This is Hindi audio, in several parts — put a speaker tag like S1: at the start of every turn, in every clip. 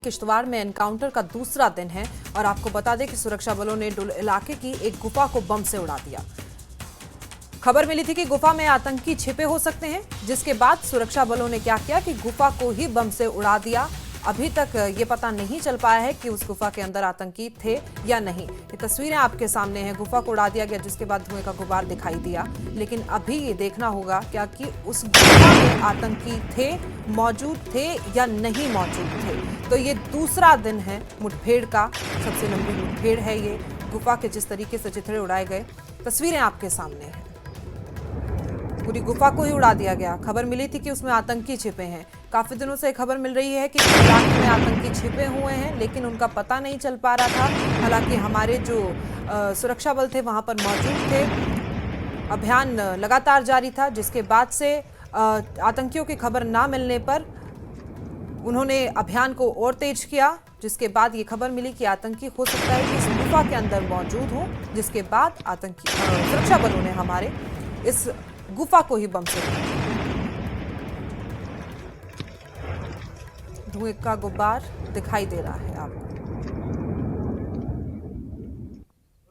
S1: किश्तवाड़ में एनकाउंटर का दूसरा दिन है और आपको बता दें कि सुरक्षा बलों ने डुल इलाके की एक गुफा को बम से उड़ा दिया। खबर मिली थी कि गुफा में आतंकी छिपे हो सकते हैं, जिसके बाद सुरक्षा बलों ने क्या किया कि गुफा को ही बम से उड़ा दिया। अभी तक ये पता नहीं चल पाया है कि उस गुफा के अंदर आतंकी थे या नहीं। ये तस्वीरें आपके सामने हैं। गुफा को उड़ा दिया गया, जिसके बाद धुएं का गुबार दिखाई दिया। लेकिन अभी ये देखना होगा क्या कि उस गुफा में आतंकी थे, मौजूद थे या नहीं मौजूद थे। तो ये दूसरा दिन है मुठभेड़ का, सबसे लंबी मुठभेड़ है ये। गुफा के जिस तरीके से चिथड़े उड़ाए गए, तस्वीरें आपके सामने हैं। पूरी गुफा को ही उड़ा दिया गया। खबर मिली थी कि उसमें आतंकी छिपे हैं। काफी दिनों से खबर मिल रही है कि इलाके में आतंकी छिपे हुए हैं, लेकिन उनका पता नहीं चल पा रहा था। हालांकि हमारे जो सुरक्षा बल थे वहां पर मौजूद थे। अभियान लगातार जारी था, जिसके बाद से आतंकियों की खबर ना मिलने पर उन्होंने अभियान को और तेज किया। जिसके बाद ये खबर मिली कि आतंकी हो सकता है कि इस गुफा के अंदर मौजूद हो, जिसके बाद आतंकी सुरक्षा बलों ने हमारे इस गुफा को ही बम से धुएं का गुब्बार दिखाई दे रहा है आपको।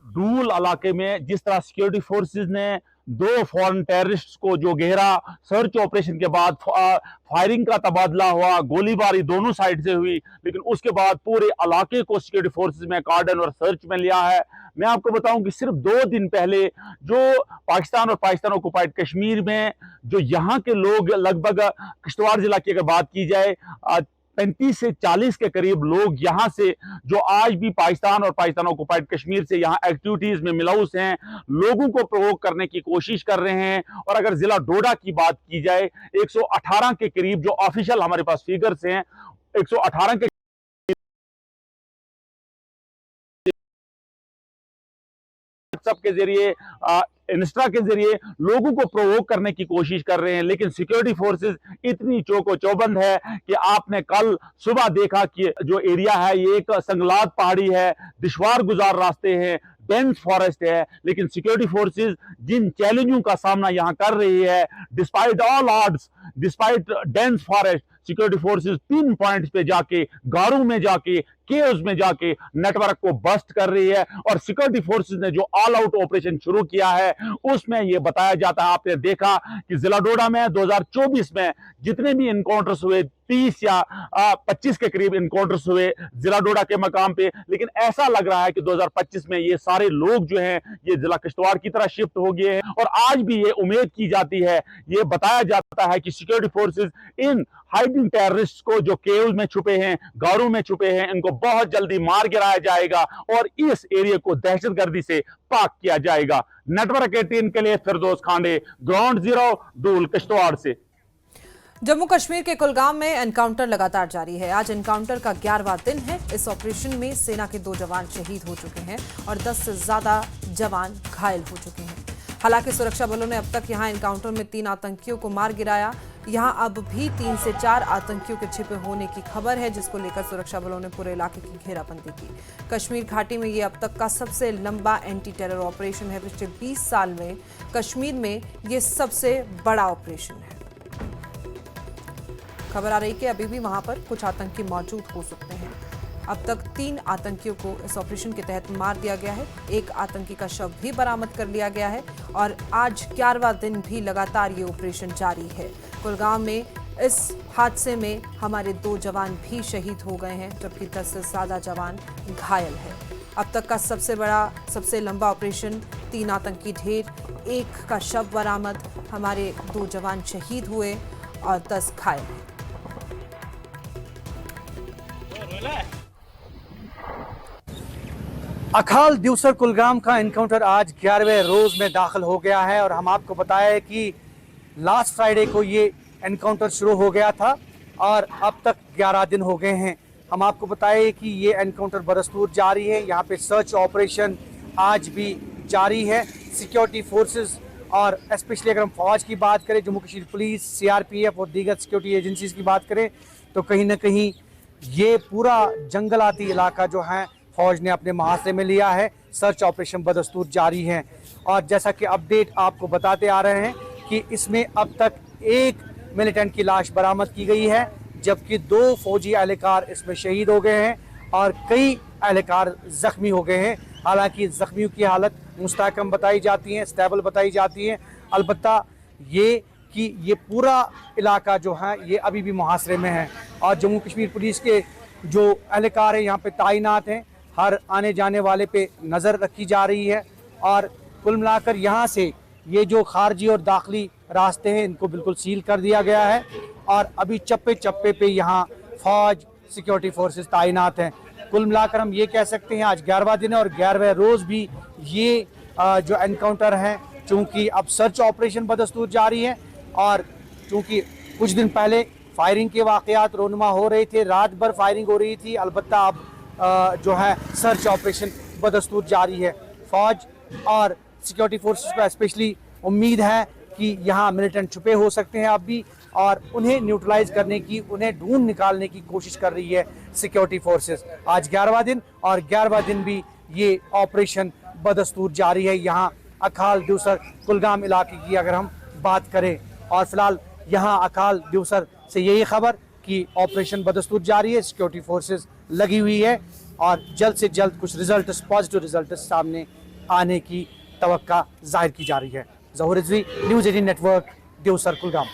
S2: डूल इलाके में जिस तरह सिक्योरिटी फोर्सेस ने दो फॉरेन टेररिस्ट्स को जो गहरा सर्च ऑपरेशन के बाद फायरिंग का तबादला हुआ, गोलीबारी दोनों साइड से हुई, लेकिन उसके बाद पूरे इलाके को सिक्योरिटी फोर्सेस में कार्डन और सर्च में लिया है। मैं आपको बताऊं कि सिर्फ 2 दिन पहले जो पाकिस्तान और पाकिस्तान ऑक्युपाइड कश्मीर में जो यहाँ के लोग लगभग किश्तवाड़ जिला की अगर बात की जाए 35 से 40 के करीब लोग यहाँ से जो आज भी पाकिस्तान और पाकिस्तान ऑक्युपाइड कश्मीर से यहाँ एक्टिविटीज में मिलाउस हैं, लोगों को प्रोवोक करने की कोशिश कर रहे हैं। और अगर जिला डोडा की बात की जाए 118 के करीब जो ऑफिशियल हमारे पास फिगर्स हैं, 118 के के जरिए इंस्टा के जरिए लोगों को प्रोवोक करने की कोशिश कर रहे हैं। लेकिन सिक्योरिटी फोर्सेस इतनी चौको चौबंद है कि आपने कल सुबह देखा कि जो एरिया है ये एक संगलात पहाड़ी है, दुश्वार गुजार रास्ते हैं, डेंस फॉरेस्ट है, लेकिन सिक्योरिटी फोर्सेस जिन चैलेंजों का सामना यहां कर रही है, despite all odds, despite dense forest, security forces pin points पे जाके, गारों में जाके, केव्स में जाके नेटवर्क को बस्ट कर रही है। और सिक्योरिटी फोर्सेस ने जो ऑल आउट ऑपरेशन शुरू किया है उसमें यह बताया जाता है, आपने देखा कि जिला डोडा में 2024 में जितने भी इनकाउंटर्स हुए 30 या 25 के करीब इनकाउंटर्स हुए जिला डोडा के मकाम पे, लेकिन ऐसा लग रहा है कि 2025 में ये सारे लोग जो हैं ये जिला किश्तवाड़ की तरह शिफ्ट हो गए हैं। और आज भी ये उम्मीद की जाती है, ये बताया जाता है कि security forces in hiding terrorist को जो केव्स में छुपे हैं, गारों में छुपे हैं, इनको बहुत जल्दी मार गिराया जाएगा और इस एरिया को दहशतगर्दी से पाक किया जाएगा। नेटवर्क 18 के लिए फिरदौस खांडे, ग्राउंड जीरो, डूल किश्तवाड़ से।
S1: जम्मू कश्मीर के कुलगाम में एनकाउंटर लगातार जारी है। आज एनकाउंटर का 11वां दिन है। इस ऑपरेशन में सेना के 2 जवान शहीद हो चुके हैं और 10 से ज्यादा जवान घायल हो चुके हैं। हालांकि सुरक्षा बलों ने अब तक यहां एनकाउंटर में 3 आतंकियों को मार गिराया। यहां अब भी 3 से 4 आतंकियों के छिपे होने की खबर है, जिसको लेकर सुरक्षा बलों ने पूरे इलाके की घेराबंदी की। कश्मीर घाटी में ये अब तक का सबसे लंबा एंटी टेरर ऑपरेशन है। पिछले 20 साल में कश्मीर में ये सबसे बड़ा ऑपरेशन है। खबर आ रही कि अभी भी वहां पर कुछ आतंकी मौजूद हो सकते हैं। अब तक 3 आतंकियों को इस ऑपरेशन के तहत मार दिया गया है। एक आतंकी का शव भी बरामद कर लिया गया है और आज 11वां दिन भी लगातार ये ऑपरेशन जारी है। कुलगाम में इस हादसे में हमारे 2 जवान भी शहीद हो गए हैं, जबकि 10 से ज्यादा जवान घायल हैं। अब तक का सबसे बड़ा, सबसे लंबा ऑपरेशन, 3 आतंकी ढेर, 1 का शव बरामद, हमारे 2 जवान शहीद हुए और 10 घायल हैं।
S3: अखाल दिवसर कुलगाम का एनकाउंटर आज 11वें रोज में दाखिल हो गया है और हम आपको बताया कि लास्ट फ्राइडे को ये एनकाउंटर शुरू हो गया था और अब तक 11 दिन हो गए हैं। हम आपको बताएं कि ये एनकाउंटर बदस्तूर जारी है। यहाँ पे सर्च ऑपरेशन आज भी जारी है। सिक्योरिटी फोर्सेस और स्पेशली अगर हम फौज की बात करें, जम्मू कश्मीर पुलिस, CRPF और दीगर सिक्योरिटी एजेंसीज की बात करें, तो कहीं ना कहीं ये पूरा जंगलाती इलाका जो है फौज ने अपने मुहासरे में लिया है। सर्च ऑपरेशन बदस्तूर जारी है और जैसा कि अपडेट आपको बताते आ रहे हैं कि इसमें अब तक 1 मिलिटेंट की लाश बरामद की गई है, जबकि 2 फौजी एहलकार इसमें शहीद हो गए हैं और कई एहलकार ज़ख्मी हो गए हैं। हालांकि ज़ख्मियों की हालत मुस्तहकम बताई जाती है, स्टेबल बताई जाती है। अलबत्ता ये कि ये पूरा इलाका जो है ये अभी भी मुहासरे में है और जम्मू कश्मीर पुलिस के जो एहलकार हैं यहाँ पे तैनात हैं, हर आने जाने वाले पे नज़र रखी जा रही है और कुल मिलाकर यहाँ से ये जो खारजी और दाखिली रास्ते हैं इनको बिल्कुल सील कर दिया गया है और अभी चप्पे चप्पे पे यहाँ फौज सिक्योरिटी फोर्सेस तैनात हैं। कुल मिलाकर हम ये कह सकते हैं आज 11वां दिन है और 11वें रोज़ भी ये जो एनकाउंटर हैं, चूँकि अब सर्च ऑपरेशन बदस्तूर जारी है और चूँकि कुछ दिन पहले फायरिंग के वाक़यात रोनुमा हो रहे थे, रात भर फायरिंग हो रही थी, अलबत्ता अब जो है सर्च ऑपरेशन बदस्तूर जारी है। फौज और सिक्योरिटी फोर्सेस को स्पेशली उम्मीद है कि यहाँ मिलिटेंट छुपे हो सकते हैं अब भी और उन्हें न्यूट्रलाइज करने की, उन्हें ढूंढ निकालने की कोशिश कर रही है सिक्योरिटी फोर्सेस। आज 11वां दिन और 11वां दिन भी ये ऑपरेशन बदस्तूर जारी है। यहाँ अखाल द्यूसर कुलगाम इलाके की अगर हम बात करें और फिलहाल यहाँ अकाल द्यूसर से यही खबर कि ऑपरेशन बदस्तूर जारी है, सिक्योरिटी फोर्सेस लगी हुई है और जल्द से जल्द कुछ रिजल्ट, पॉजिटिव रिजल्ट सामने आने की तवक्का जाहिर की जा रही है। ज़हूर रिजवी, न्यूज़ 18 नेटवर्क, द्यूसर कुलगाम।